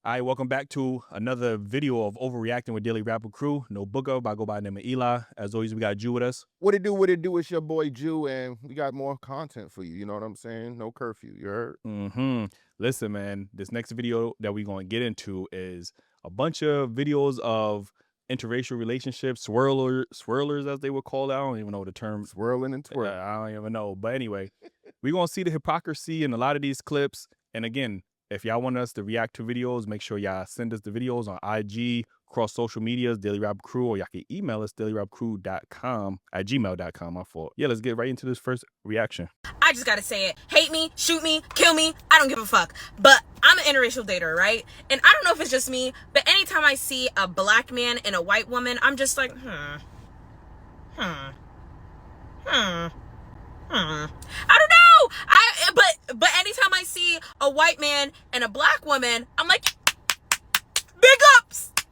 All right, welcome back to another video of Overreacting with DailyRapUpCrew. No Booker, but I go by the name of Eli. As always, we got Jew with us. What it do, what it do? It's your boy Jew, and we got more content for you. You know what I'm saying? No curfew, you heard? Listen, man, this next video that we're going to get into is a bunch of videos of interracial relationships, swirlers as they would call it. I don't even know the term. Swirling and twirling. I don't even know. But anyway, we're going to see the hypocrisy in a lot of these clips. And again, if y'all want us to react to videos, make sure y'all send us the videos on IG, across social medias, DailyRapUpCrew, or y'all can email us, dailyrapcrew.com@gmail.com. My fault. Yeah, let's get right into this first reaction. I just gotta say it. Hate me, shoot me, kill me, I don't give a fuck. But I'm an interracial dater, right? And I don't know if it's just me, but anytime I see a black man and a white woman, I'm just like, I don't know. But anytime I see a white man and a black woman, I'm like, big ups to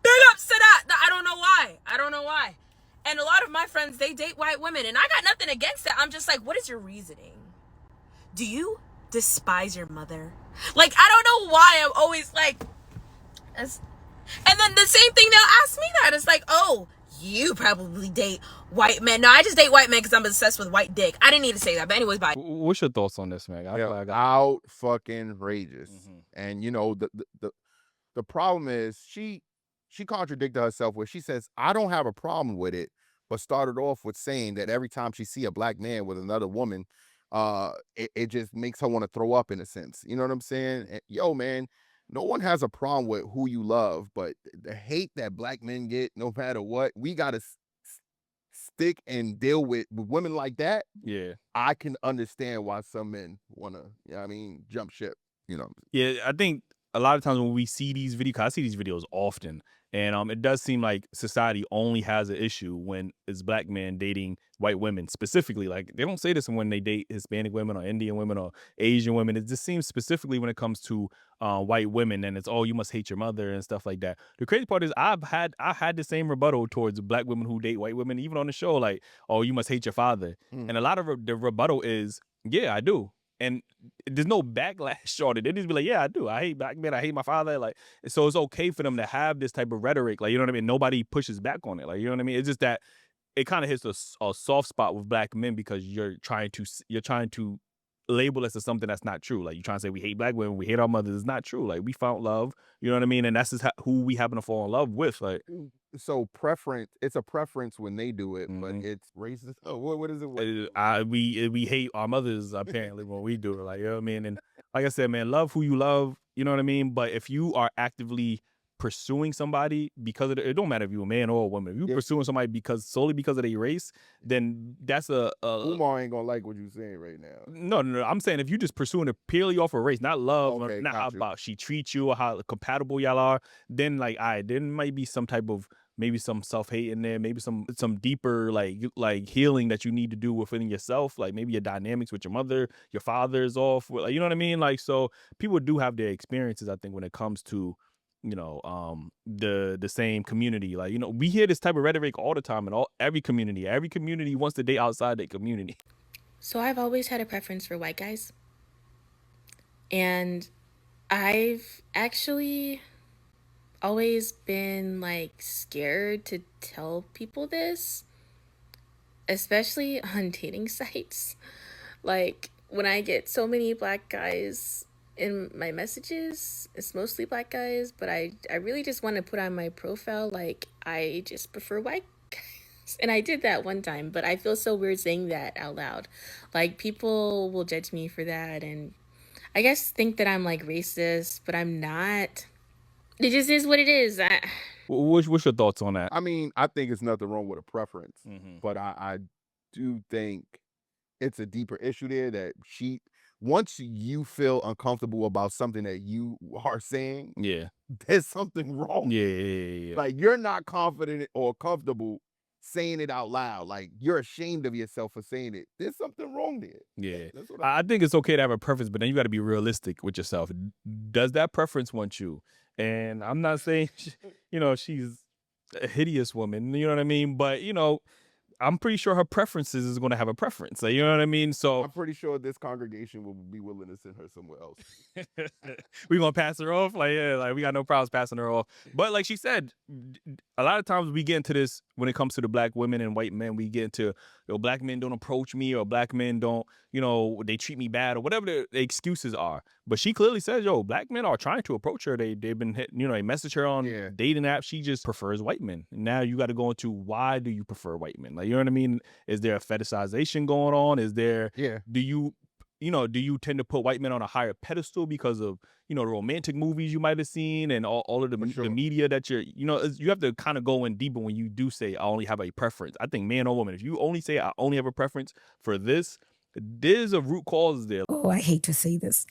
that. I don't know why. And a lot of my friends, they date white women, and I got nothing against it. I'm just like, what is your reasoning? Do you despise your mother? Like, I don't know why I'm always like, and then the same thing, they'll ask me that. It's like, oh, you probably date white men. No, I just date white men because I'm obsessed with white dick. I didn't need to say that, but anyways, bye. What's your thoughts on this, man? Out fucking rageous. And you know, the problem is she contradicted herself where she says, I don't have a problem with it, but started off with saying that every time she see a black man with another woman, it just makes her want to throw up in a sense. You know what I'm saying? And, yo, man, no one has a problem with who you love, but the hate that black men get, no matter what, we got to stick and deal with women like that. Yeah. I can understand why some men want to, jump ship, you know? Yeah, I think a lot of times when we see these videos, 'cause I see these videos often, and it does seem like society only has an issue when it's black men dating white women specifically. Like, they don't say this when they date Hispanic women or Indian women or Asian women. It just seems specifically when it comes to white women, and it's, oh, you must hate your mother and stuff like that. The crazy part is I had the same rebuttal towards black women who date white women, even on the show, like, oh, you must hate your father. And a lot of the rebuttal is, yeah, I do. And there's no backlash on it. They just be like, yeah, I do. I hate black men. I hate my father. Like, so it's okay for them to have this type of rhetoric. Like, you know what I mean? Nobody pushes back on it. Like, you know what I mean? It's just that it kind of hits a soft spot with black men because you're trying to label us as something that's not true. Like, you're trying to say we hate black women, we hate our mothers. It's not true. Like, we found love. You know what I mean? And that's just who we happen to fall in love with. Like, so it's a preference when they do it, but it's racist. Oh, what is it? We hate our mothers apparently when we do it. Like, you know what I mean? And like I said, man, love who you love. You know what I mean? But if you are actively pursuing somebody because of it don't matter if you're a man or a woman. If you're pursuing somebody solely because of their race, then that's Umar ain't gonna like what you're saying right now. No. I'm saying if you're just pursuing it purely off of race, not love, Okay, not how about she treats you or how compatible y'all are, then like, there might be some type of maybe some self-hate in there, maybe some deeper like healing that you need to do within yourself, like maybe your dynamics with your mother, your father is off, like, you know what I mean? Like, so people do have their experiences, I think, when it comes to, you know, the same community. Like, you know, we hear this type of rhetoric all the time in every community wants to date outside their community. So I've always had a preference for white guys, and I've actually always been like scared to tell people this, especially on dating sites. Like, when I get so many black guys in my messages, it's mostly black guys, but I really just want to put on my profile like I just prefer white guys. And I did that one time, but I feel so weird saying that out loud. Like, people will judge me for that, and I guess think that I'm like racist, but I'm not. It just is what it is. What's your thoughts on that? I mean, I think it's nothing wrong with a preference, but I do think it's a deeper issue there that once you feel uncomfortable about something that you are saying, there's something wrong. Yeah. Like, you're not confident or comfortable saying it out loud. Like, you're ashamed of yourself for saying it. There's something wrong there. Yeah. I think it's okay to have a preference, but then you got to be realistic with yourself. Does that preference want you? And I'm not saying, you know, she's a hideous woman, you know what I mean? But, you know, I'm pretty sure her preferences is going to have a preference. Like, you know what I mean? So I'm pretty sure this congregation will be willing to send her somewhere else. we gonna pass her off. Like, yeah, like we got no problems passing her off. But like she said, a lot of times we get into this when it comes to the black women and white men. We get into, black men don't approach me, or black men don't, they treat me bad, or whatever the excuses are. But she clearly says, black men are trying to approach her. They've been hitting, they message her on dating apps. She just prefers white men. And now you got to go into, why do you prefer white men? Like, you know what I mean? Is there a fetishization going on? Is there, do you tend to put white men on a higher pedestal because of, the romantic movies you might have seen and all of the media that you have to kind of go in deeper when you do say, I only have a preference. I think man or woman, if you only say, I only have a preference for this, there's a root cause there. Oh, I hate to say this.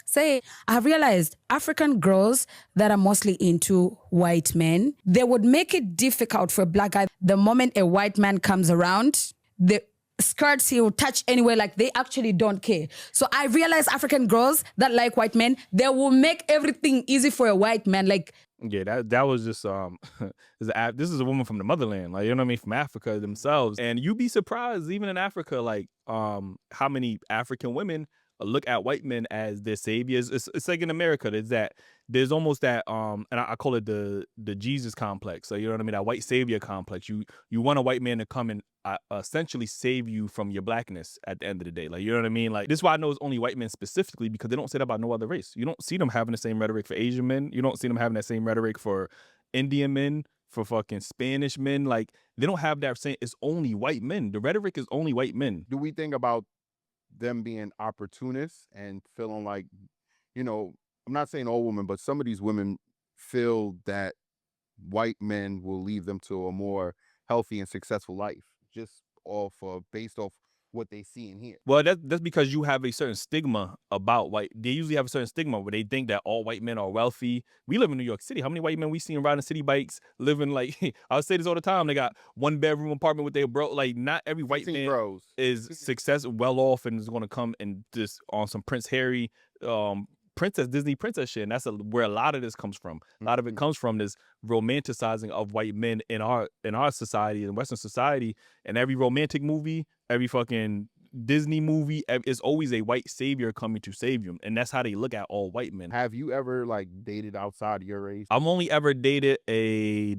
I've realized African girls that are mostly into white men, they would make it difficult for a black guy. The moment a white man comes around, the skirts he will touch anywhere, like they actually don't care. So I realize African girls that like white men, they will make everything easy for a white man. Like, yeah, that was just this is a woman from the motherland, like, you know what I mean, from Africa themselves. And you'd be surprised, even in Africa, like how many African women look at white men as their saviors. It's like in America, there's almost that and I call it the Jesus complex. So, you know what I mean, that white savior complex. You want a white man to come and essentially save you from your blackness at the end of the day. Like, you know what I mean? Like, this is why I know it's only white men specifically, because they don't say that about no other race. You don't see them having the same rhetoric for Asian men. You don't see them having that same rhetoric for Indian men, for fucking Spanish men. Like, they don't have that same. It's only white men. The rhetoric is only white men. Do we think about them being opportunists and feeling like, I'm not saying all women, but some of these women feel that white men will lead them to a more healthy and successful life, just based off what they see and hear? Well, that's because you have a certain stigma about white. They usually have a certain stigma where they think that all white men are wealthy. We live in New York City. How many white men we seen riding city bikes, living like I'll say this all the time. They got 1-bedroom apartment with their bro. Like, not every white man is successful, well off, and is going to come and just on some Prince Harry, Disney princess shit. And that's where a lot of this comes from. A lot of it comes from this romanticizing of white men in our society, in Western society. And every romantic movie, every fucking Disney movie, is always a white savior coming to save you. And that's how they look at all white men. Have you ever dated outside your race? I've only ever dated a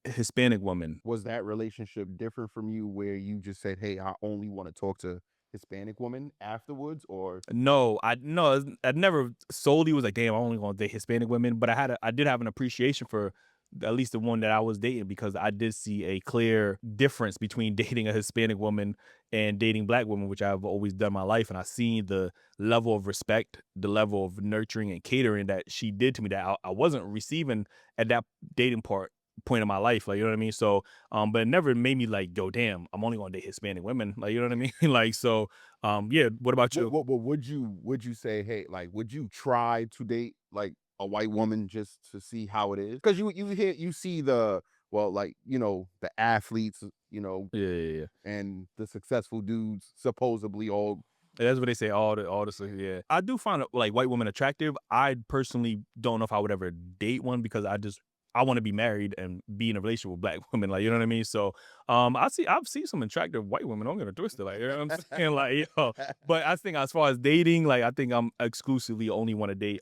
Hispanic woman. Was that relationship different from you, where you just said, hey, I only want to talk to Hispanic women afterwards? Or no, I never solely was like, damn, I only gonna date Hispanic women. But I did have an appreciation for at least the one that I was dating, because I did see a clear difference between dating a Hispanic woman and dating black women, which I've always done in my life. And I seen the level of respect, the level of nurturing and catering that she did to me that I wasn't receiving at that dating point in my life. Like, you know what I mean? So, but it never made me like, go, damn, I'm only gonna date Hispanic women. Like, you know what I mean? Like, so, yeah. What about you? What would you say, hey, like, would you try to date like a white woman just to see how it is? Because you see the athletes, Yeah. and the successful dudes supposedly all. That's what they say. All the yeah. I do find like white women attractive. I personally don't know if I would ever date one, because I want to be married and be in a relationship with black women. Like, you know what I mean? So, I've seen some attractive white women. Don't get it twisted. Like, you know what I'm saying? Like, but I think as far as dating, like, I think I'm exclusively only want to date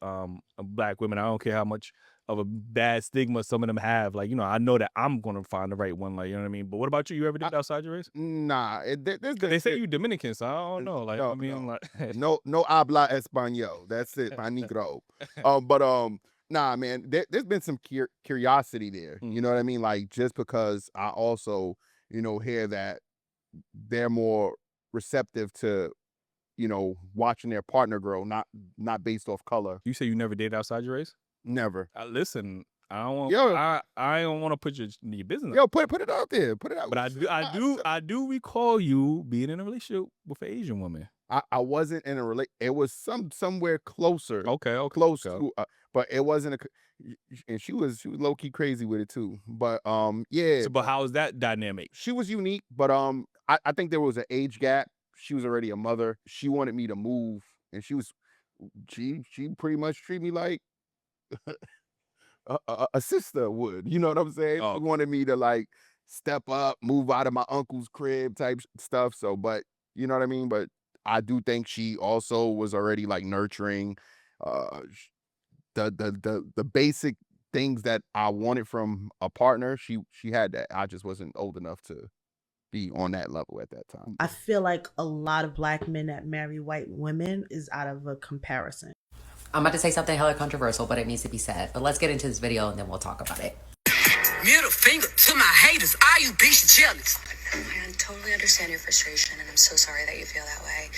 black women. I don't care how much of a bad stigma some of them have. Like, I know that I'm gonna find the right one. Like, you know what I mean? But what about you? You ever did outside your race? Nah, They say you Dominican, so I don't know. Like, no, I mean, like, no habla español. That's it, my negro. But nah, man, there's been some curiosity there. You know what I mean? Like, just because I also, hear that they're more receptive to, watching their partner grow, not based off color. You say you never dated outside your race? Never. Listen, I don't want. Yo. I don't want to put your business. Yo, put it out there. Put it out. But I do recall you being in a relationship with an Asian woman. I wasn't in a relationship. It was somewhere closer. Okay. Close to. But it wasn't and she was low key crazy with it too. But yeah. So, but how is that dynamic? She was unique, but I think there was an age gap. She was already a mother. She wanted me to move, and she pretty much treated me like a sister would. You know what I'm saying? Oh. She wanted me to step up, move out of my uncle's crib type stuff. So, but you know what I mean? But I do think she also was already like nurturing the basic things that I wanted from a partner. She had that. I just wasn't old enough to be on that level at that time. I feel like a lot of black men that marry white women is out of a comparison. I'm about to say something hella controversial, but it needs to be said. But let's get into this video and then we'll talk about it. Middle finger to my haters. Are you bitch jealous? I totally understand your frustration, and I'm so sorry that you feel that way.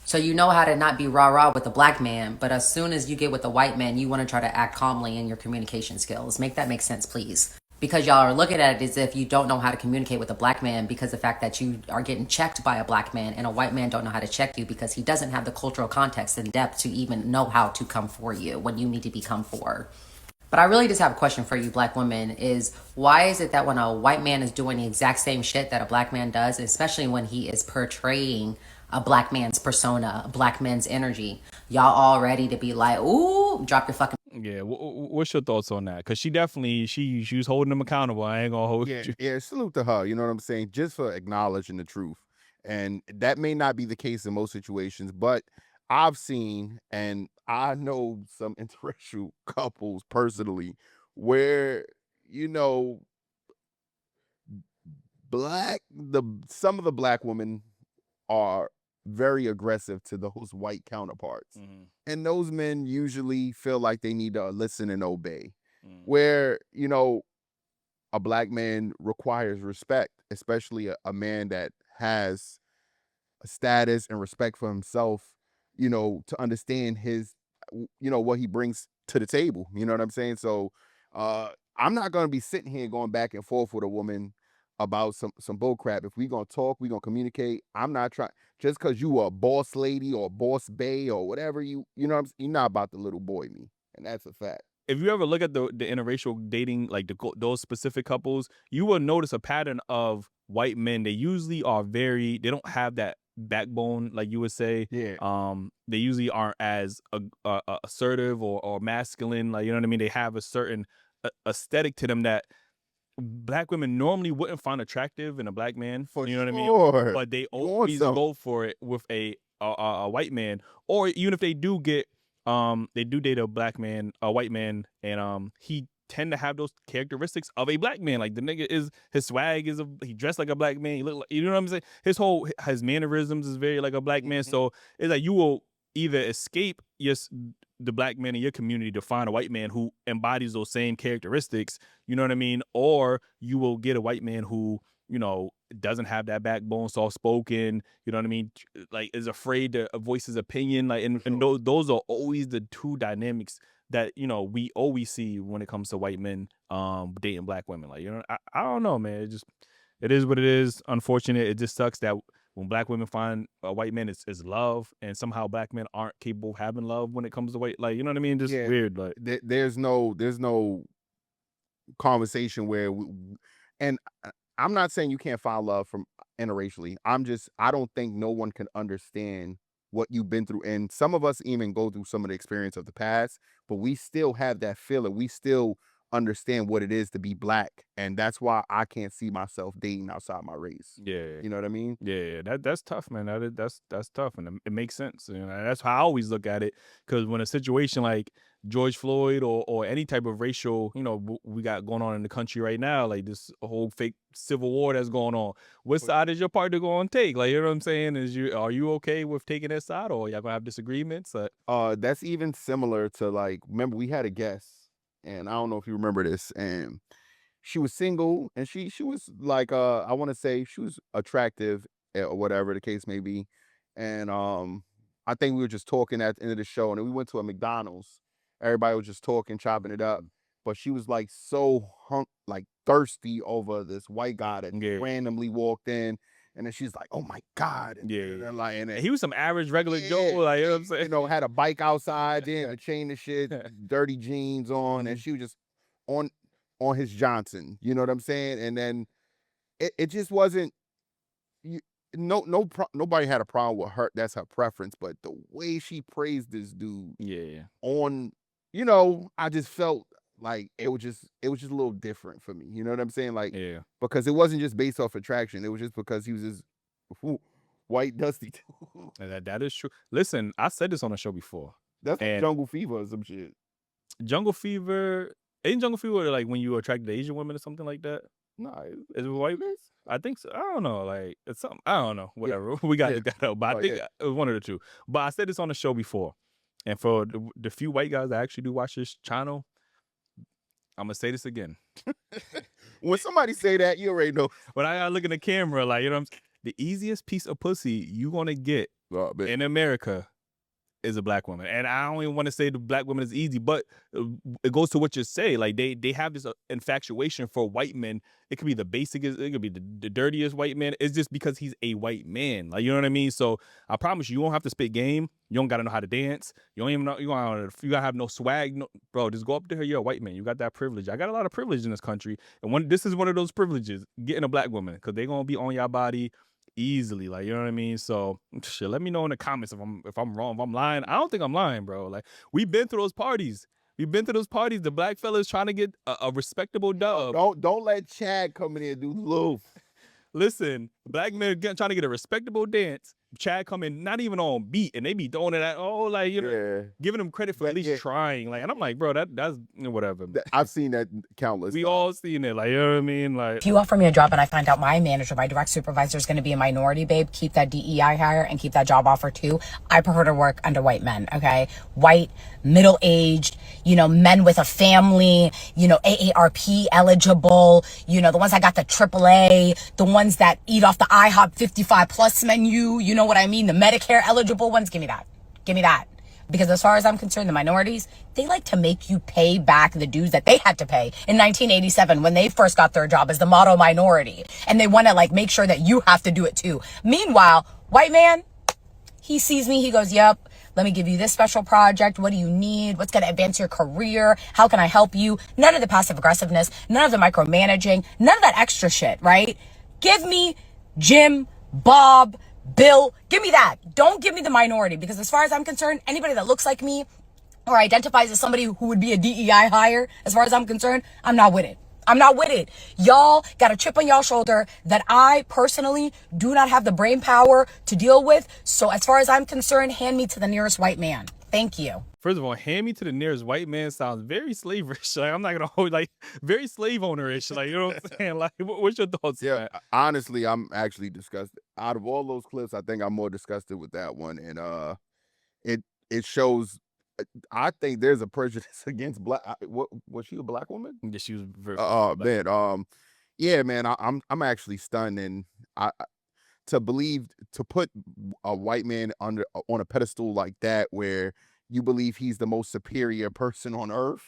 So you know how to not be rah-rah with a black man, but as soon as you get with a white man, you want to try to act calmly in your communication skills. Make that make sense, please. Because y'all are looking at it as if you don't know how to communicate with a black man because the fact that you are getting checked by a black man and a white man don't know how to check you because he doesn't have the cultural context and depth to even know how to come for you when you need to be come for. But I really just have a question for you black women is why is it that when a white man is doing the exact same shit that a black man does, especially when he is portraying a black man's persona, a black man's energy, y'all all ready to be like, ooh, drop your fucking... Yeah, what's your thoughts on that? Because she definitely, she was holding them accountable. I ain't gonna hold you. Yeah, salute to her, you know what I'm saying? Just for acknowledging the truth. And that may not be the case in most situations, but I've seen, and I know some interracial couples personally where, you know, some of the black women are very aggressive to those white counterparts. And those men usually feel like they need to listen and obey. Where, you know, a black man requires respect, especially a man that has a status and respect for himself, you know, to understand his, you know, what he brings to the table. You know what I'm saying? So I'm not going to be sitting here going back and forth with a woman about some bull crap. If we going to talk, we going to communicate. I'm not trying, just because you a boss lady or boss bae or whatever, you know what I'm saying? You're not about to little boy me. And that's a fact. If you ever look at the interracial dating, like those specific couples, you will notice a pattern of white men. They usually are they don't have that backbone, like you would say. Yeah. They usually aren't as assertive or masculine. Like, you know what I mean? They have a certain aesthetic to them that black women normally wouldn't find attractive in a black man. For you know what I sure. mean? But they always go for it with a white man, or even if they do get they do date a white man, and he tend to have those characteristics of a black man. Like the nigga his swag is he dressed like a black man. He look like, you know what I'm saying? His mannerisms is very like a black man. So it's like you will either escape the black man in your community to find a white man who embodies those same characteristics, you know what I mean? Or you will get a white man who, you know, doesn't have that backbone, soft spoken, you know what I mean? Like is afraid to voice his opinion. Like, and those are always the two dynamics that, you know, we always see when it comes to white men dating black women. Like, you know, I don't know, man. It is what it is. Unfortunate. It just sucks that when black women find a white man, it's love, and somehow black men aren't capable of having love when it comes to white. Like, you know what I mean? Just weird. Like, there's no conversation where and I'm not saying you can't find love from interracially. I don't think no one can understand what you've been through. And some of us even go through some of the experience of the past, but we still have that feeling. We still understand what it is to be black. And that's why I can't see myself dating outside my race. yeah. You know what I mean? Yeah, that's tough, man. That's tough, and it makes sense. You know, that's how I always look at it. Because when a situation like George Floyd or any type of racial, you know, we got going on in the country right now, like this whole fake civil war that's going on. What side is your partner going to take? Like, you know what I'm saying? Are you okay with taking that side, or y'all gonna have disagreements? That's even similar to, like, remember we had a guest, and I don't know if you remember this, and she was single, and she was like, I want to say she was attractive or whatever the case may be. And I think we were just talking at the end of the show, and then we went to a McDonald's. Everybody was just talking, chopping it up. But she was like so thirsty over this white guy that randomly walked in. And then she's like, "Oh my God!" And he was some average regular Joe, like, you know what I'm saying? You know, had a bike outside, then a chain of shit, dirty jeans on, and she was just on his Johnson. You know what I'm saying? And then it just wasn't. Nobody had a problem with her. That's her preference. But the way she praised this dude, yeah, on, you know, I just felt like it was just a little different for me. You know what I'm saying? Like, Yeah. because it wasn't just based off attraction. It was just because he was just white dusty. That is true. Listen, I said this on the show before. That's like And Jungle Fever or some shit. Jungle Fever, ain't Jungle Fever like when you attract the Asian women or something like that? No, Is it white? I think so. I don't know. Like it's something. I don't know. Whatever. We got to look that up. But I think it was one of the two. But I said this on the show before, and for the few white guys that actually do watch this channel, I'm gonna say this again. When somebody say that, you already know. When I gotta look in the camera, like, you know what I'm saying? The easiest piece of pussy you gonna get in America is a black woman. And I don't even want to say the black woman is easy, but it goes to what you say. Like they have this infatuation for white men. It could be the basicest, it could be the dirtiest white man. It's just because he's a white man. Like, you know what I mean? So I promise you, you don't have to spit game. You don't gotta know how to dance. You don't even know, you gotta have no swag. No, bro, just go up to her. You're a white man. You got that privilege. I got a lot of privilege in this country. And this is one of those privileges, getting a black woman, because they're gonna be on your body easily, like, you know what I mean? So shit, let me know in the comments if I'm wrong, if I'm lying. I don't think I'm lying, bro. Like, we've been through those parties. The black fellas trying to get a respectable dub. Don't let Chad come in here and do the loaf. Listen, black men trying to get a respectable dance. Chad come in not even on beat, and they be throwing it at like, you know, giving them credit for at least trying. Like, and I'm like, bro, that's whatever. I've seen that countless. We all seen it. Like, you know what I mean? Like, if you offer me a job and I find out my manager, my direct supervisor is going to be a minority, babe, keep that DEI hire and keep that job offer too. I prefer to work under white men. Okay, white, middle-aged, you know, men with a family, you know, AARP eligible, you know, the ones that got the AAA, the ones that eat off the IHOP 55 plus menu, you know what I mean? The Medicare eligible ones, give me that. Give me that. Because as far as I'm concerned, the minorities, they like to make you pay back the dues that they had to pay in 1987 when they first got their job as the model minority. And they want to like make sure that you have to do it too. Meanwhile, white man, he sees me, he goes, yep, let me give you this special project. What do you need? What's going to advance your career? How can I help you? None of the passive aggressiveness, none of the micromanaging, none of that extra shit, right? Give me Jim, Bob, Bill, give me that. Don't give me the minority, because as far as I'm concerned, anybody that looks like me or identifies as somebody who would be a DEI hire, as far as I'm concerned, I'm not with it. I'm not with it. Y'all got a chip on y'all shoulder that I personally do not have the brain power to deal with. So as far as I'm concerned, hand me to the nearest white man. Thank you. First of all, hand me to the nearest white man sounds very slaverish. Like, I'm not gonna hold, like, very slave ownerish. Like, you know what I'm saying? Like, what's your thoughts? Yeah, honestly, I'm actually disgusted. Out of all those clips, I think I'm more disgusted with that one, and it shows. I think there's a prejudice against black. What was she, a black woman? Yeah, she was very. Man, yeah, man, I'm actually stunned, and to put a white man on a pedestal like that, where you believe he's the most superior person on earth,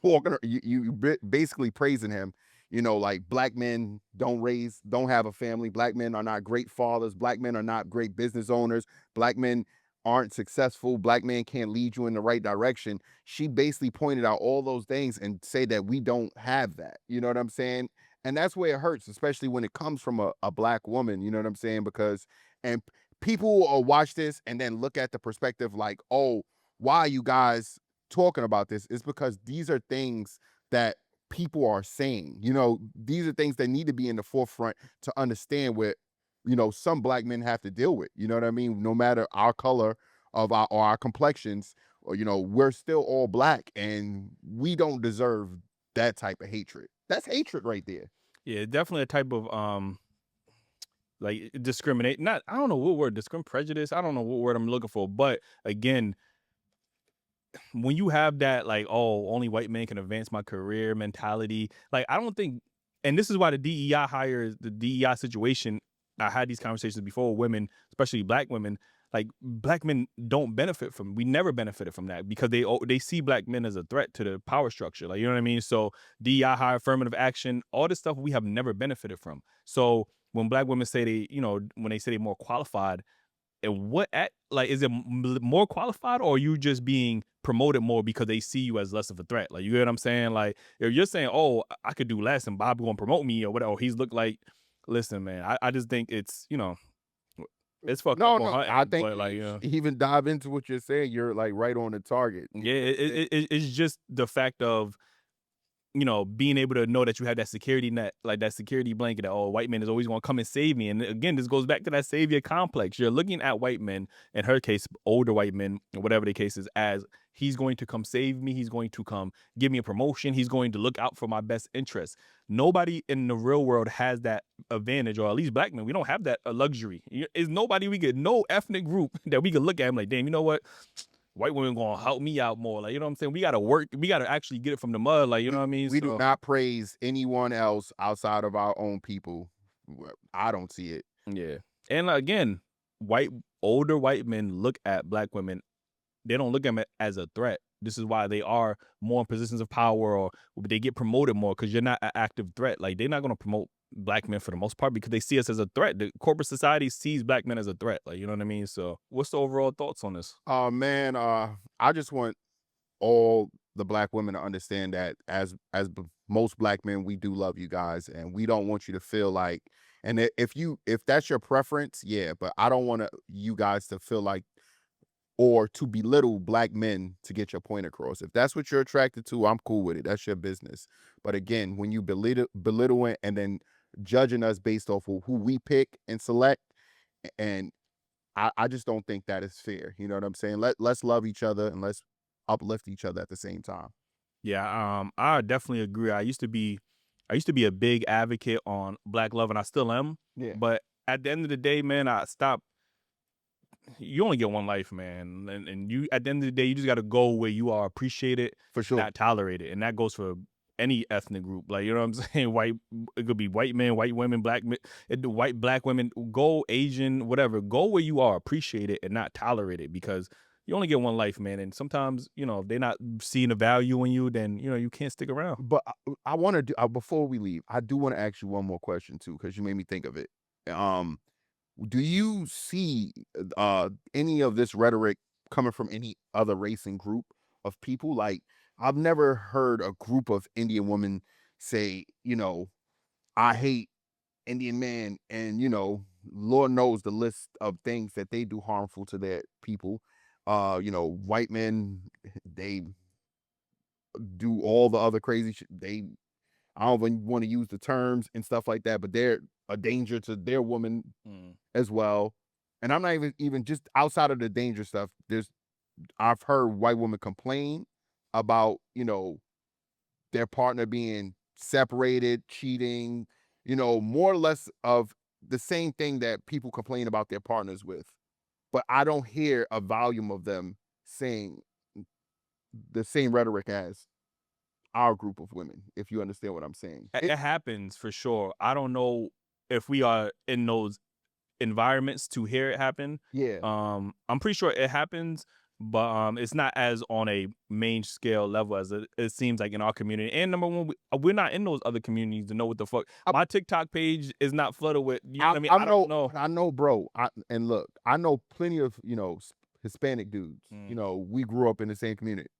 walking, you basically praising him. You know, like, black men don't have a family. Black men are not great fathers. Black men are not great business owners. Black men aren't successful. Black men can't lead you in the right direction. She basically pointed out all those things and say that we don't have that. You know what I'm saying? And that's where it hurts, especially when it comes from a black woman. You know what I'm saying? Because, and people will watch this and then look at the perspective like, oh, why are you guys talking about this? It's because these are things that people are saying. You know, these are things that need to be in the forefront to understand what, you know, some black men have to deal with. You know what I mean? No matter our color of our complexions, or, you know, we're still all black, and we don't deserve that type of hatred. That's hatred right there. Yeah, definitely a type of like, discriminate. Not, I don't know what word, prejudice. I don't know what word I'm looking for. But again, when you have that, like, oh, only white men can advance my career mentality, like, I don't think, and this is why the DEI situation, I had these conversations before with women, especially black women, like, black men don't benefit from, we never benefited from that, because they see black men as a threat to the power structure. Like, you know what I mean? So DEI hire, affirmative action, all this stuff we have never benefited from. So when black women say they, you know, when they say they're more qualified, and is it more qualified, or are you just being promoted more because they see you as less of a threat? Like, you get what I'm saying? Like, if you're saying, oh, I could do less and Bob gonna promote me or whatever, or he's look like, listen, man, I just think it's, you know, it's fucked up. No, I think, but, like, even dive into what you're saying, you're like right on the target. Yeah, it's just the fact of, you know, being able to know that you have that security net, like that security blanket that, oh, a white man is always going to come and save me. And again, this goes back to that savior complex. You're looking at white men, in her case, older white men, or whatever the case is, as he's going to come save me. He's going to come give me a promotion. He's going to look out for my best interests. Nobody in the real world has that advantage, or at least black men. We don't have that luxury. Is nobody we could, no ethnic group that we could look at and like, damn, you know what? White women gonna help me out more. Like, you know what I'm saying? We gotta work. We gotta actually get it from the mud. Like, you know what I mean? We do not praise anyone else outside of our own people. I don't see it. Yeah. And again, older white men look at black women. They don't look at them as a threat. This is why they are more in positions of power, or they get promoted more, because you're not an active threat. Like, they're not gonna promote black men for the most part because they see us as a threat. The corporate society sees black men as a threat. Like, you know what I mean? So what's the overall thoughts on this? Man, I just want all the black women to understand that as most black men, we do love you guys, and we don't want you to feel like, and if that's your preference, yeah, but I don't want you guys to feel like, or to belittle black men to get your point across. If that's what you're attracted to, I'm cool with it. That's your business. But again, when you belittle it and then judging us based off of who we pick and select, and I just don't think that is fair. You know what I'm saying? Let's love each other and let's uplift each other at the same time. Yeah, I definitely agree. I used to be a big advocate on black love, and I still am. Yeah. But at the end of the day, man, I stopped. You only get one life, man, and you, at the end of the day, you just got to go where you are appreciated, For sure. not tolerated, and that goes for any ethnic group. Like, you know what I'm saying? It could be white men, white women, black men, black women. Go Asian, whatever. Go where you are appreciated and not tolerated, because you only get one life, man. And sometimes, you know, if they're not seeing the value in you, then, you know, you can't stick around. But I want to do, before we leave, I do want to ask you one more question too, because you made me think of it. Do you see any of this rhetoric coming from any other race and group of people? Like, I've never heard a group of Indian women say, you know, I hate Indian men, and, you know, Lord knows the list of things that they do harmful to their people. You know, white men, they do all the other crazy shit. I don't even want to use the terms and stuff like that, but they're a danger to their woman as well. And I'm not even just outside of the danger stuff. I've heard white women complain about, you know, their partner being separated, cheating, you know, more or less of the same thing that people complain about their partners with. But I don't hear a volume of them saying the same rhetoric as our group of women, if you understand what I'm saying. It happens for sure. I don't know if we are in those environments to hear it happen. Yeah. I'm pretty sure it happens, but it's not as on a main scale level as it seems like in our community. And number one, we're not in those other communities to know what the fuck. My TikTok page is not flooded with, you know what I mean? I don't know. I know, bro. And look, I know plenty of, you know, Hispanic dudes. You know, we grew up in the same community.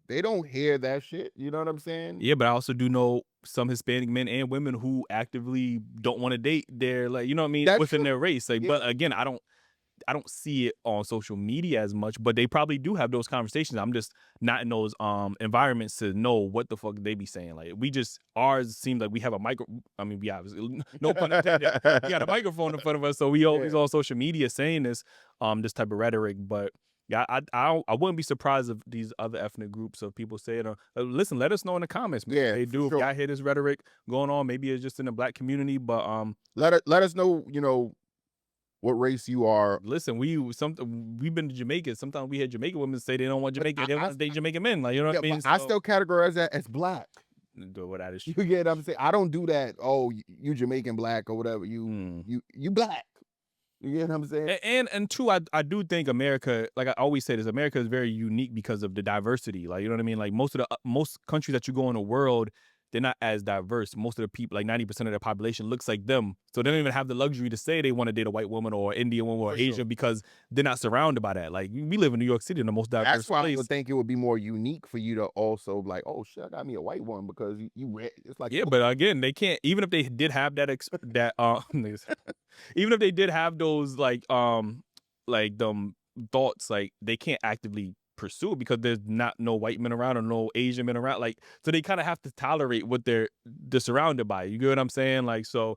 They don't hear that shit. You know what I'm saying? Yeah, but I also do know some Hispanic men and women who actively don't want to date their, like, you know what I mean, within their race. Like, but again, I don't see it on social media as much, but they probably do have those conversations. I'm just not in those environments to know what the fuck they be saying. Like, ours seems like we have a we have, no pun intended, we got a microphone in front of us, so we always on social media saying this type of rhetoric. But yeah, I wouldn't be surprised if these other ethnic groups of people say it. Listen, let us know in the comments. Yeah, they do. If y'all hear this rhetoric going on, maybe it's just in the black community, but let us know, you know, what race you are. Listen, we've been to Jamaica. Sometimes we hear Jamaican women say they don't want Jamaican. They want to date Jamaican men. Like, you know what I mean? I still categorize that as black. What that is. You get what I'm saying? I don't do that. Oh, you Jamaican black or whatever. You black. You get what I'm saying? And two, I do think America, like I always say this, America is very unique because of the diversity. Like, you know what I mean? Like, most countries that you go in the world, they're not as diverse. Most of the people, like 90% of their population, looks like them. So they don't even have the luxury to say they want to date a white woman or Indian woman or Asian because they're not surrounded by that. Like, we live in New York City, in the most diverse That's why place. I would think it would be more unique for you to also like, oh shit, I got me a white one because you red. It's like, yeah, but again, they can't. Even if they did have that even if they did have those like them thoughts, like, they can't actively pursue it because there's not no white men around or no Asian men around. Like, so they kind of have to tolerate what they're surrounded by. You get what I'm saying? Like, so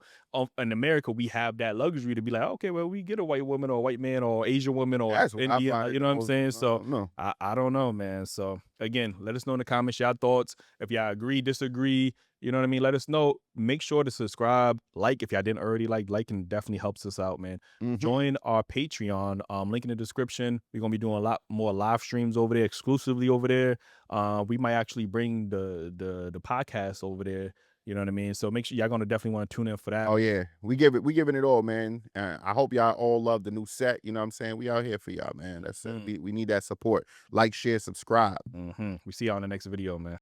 in America, we have that luxury to be like, okay, well, we get a white woman or a white man or Asian woman or That's what I Indian, find you know what I'm most- saying? So no. I don't know, man. So again, let us know in the comments y'all thoughts. If y'all agree, disagree, you know what I mean? Let us know. Make sure to subscribe, like if y'all didn't already liking definitely helps us out, man. Join our Patreon, link in the description. We're gonna be doing a lot more live streams over there, exclusively over there. We might actually bring the podcast over there. You know what I mean? So make sure y'all gonna definitely want to tune in for that. Oh yeah, we giving it all, man. I hope y'all all love the new set. You know what I'm saying? We out here for y'all, man. That's it. We need that support. Like, share, subscribe. We see y'all in the next video, man.